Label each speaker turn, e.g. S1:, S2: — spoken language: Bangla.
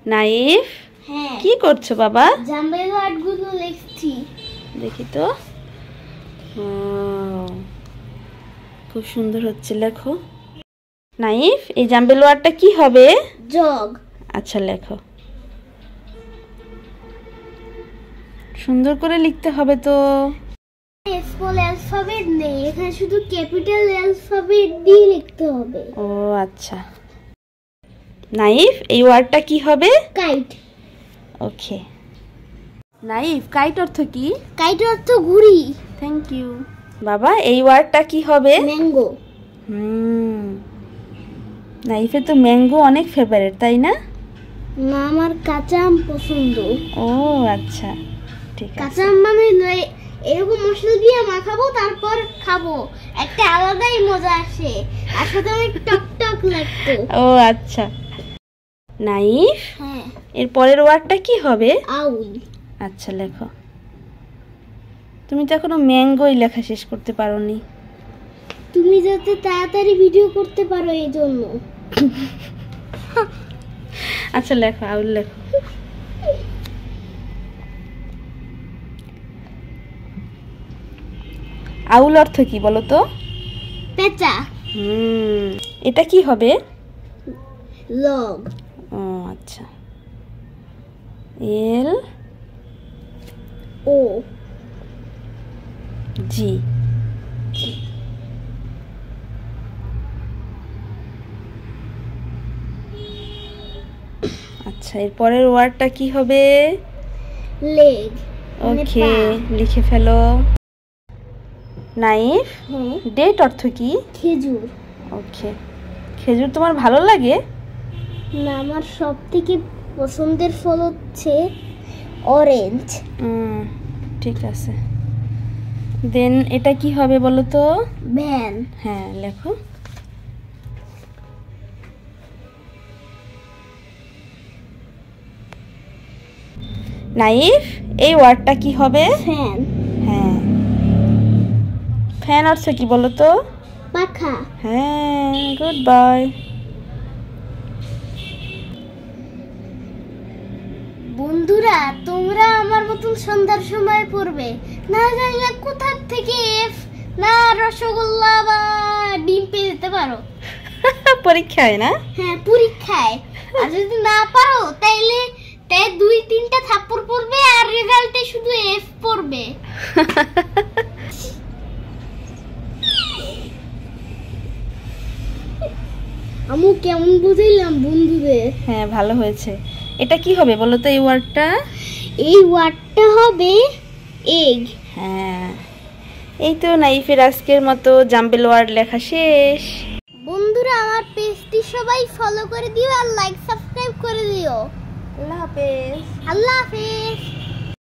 S1: নাইফ,
S2: হ্যাঁ
S1: কি করছো বাবা?
S2: জাম্বেল ওয়ার্ডগুলো লিখছি।
S1: দেখি তো। খুব সুন্দর হচ্ছে, লেখো। নাইফ, এই জাম্বেল ওয়ার্ডটা কি হবে?
S2: জগ।
S1: আচ্ছা লেখো, সুন্দর করে লিখতে হবে তো।
S2: স্মল অ্যালফাবেট নেই, এখানে শুধু ক্যাপিটাল অ্যালফাবেট দিয়ে লিখতে হবে।
S1: ও আচ্ছা। নাইফ, এই ওয়ার্ডটা কি হবে?
S2: কাইট।
S1: ওকে। নাইফ, কাইট অর্থ কি?
S2: কাইট অর্থ ঘুড়ি।
S1: থ্যাংক ইউ বাবা। এই ওয়ার্ডটা কি হবে?
S2: ম্যাঙ্গো।
S1: নাইফের তো ম্যাঙ্গো অনেক ফেভারিট, তাই না?
S2: না, আমার কাঁচা আম পছন্দ।
S1: ও আচ্ছা, ঠিক আছে।
S2: কাঁচা আম মানে এরকম মশলা দিয়ে মাখাবো তারপর খাবো, একটা আলাদাই মজা আসে, আর সাথে অনেক টক টক লাগতো।
S1: ও আচ্ছা। নাইফ,
S2: হ্যাঁ।
S1: এর পরের ওয়ার্ডটা কি হবে?
S2: আউল।
S1: আচ্ছা লেখো। তুমি তো এখনো ম্যাঙ্গোই লেখা শেষ করতে পারোনি।
S2: তুমি যাতে তাড়াতাড়ি ভিডিও করতে পারো এই জন্য।
S1: আচ্ছা লেখো, আউল লেখো। আউল অর্থ কি বলো তো?
S2: পেঁচা।
S1: এটা কি হবে?
S2: লগ।
S1: ও আচ্ছা। এল
S2: ও
S1: জি। আচ্ছা, এর পরের ওয়ার্ডটা কি হবে?
S2: লেগ।
S1: ওকে, লিখে ফেলো। নাইফ,
S2: হ্যাঁ।
S1: ডেট অর্থ কি?
S2: খেজুর।
S1: ওকে। খেজুর তোমার ভালো লাগে?
S2: না, আমার সব থেকে পছন্দের ফল হচ্ছে অরেঞ্জ।
S1: ঠিক আছে। দেন এটা কি হবে বলো তো?
S2: ভ্যান।
S1: হ্যাঁ লেখো। নাইফ, এই ওয়ার্ডটা কি হবে?
S2: ফ্যান।
S1: হ্যাঁ। ফ্যান অর্থ কি বলো তো?
S2: পাখা।
S1: হ্যাঁ, গুড বয়।
S2: বন্ধুরা, তোমরা আমার মতন সন্ধ্যার সময় পড়বে, না জানলে কোথা থেকে এফ না রসগোল্লা বা ডিম পেয়ে যেতে পারো।
S1: পরীক্ষায় না?
S2: হ্যাঁ, পরীক্ষায়। আর যদি না পারো তাইলে 2-3টা থাপ্পড় পড়বে আর রেজাল্টে শুধু এফ পড়বে। আমু কেমন বুঝাইলাম বন্ধুদের?
S1: হ্যাঁ, ভালো হয়েছে। এটা কি হবে বলো তো এই ওয়ার্ডটা?
S2: এই ওয়ার্ডটা হবে এগ।
S1: হ্যাঁ। এই তো নাইফের আজকের মতো জাম্বেল ওয়ার্ড লেখা শেষ।
S2: বন্ধুরা, আমার পেজটি সবাই ফলো করে দিও আর লাইক সাবস্ক্রাইব করে দিও।
S1: আল্লাহ হাফেজ।
S2: আল্লাহ হাফেজ।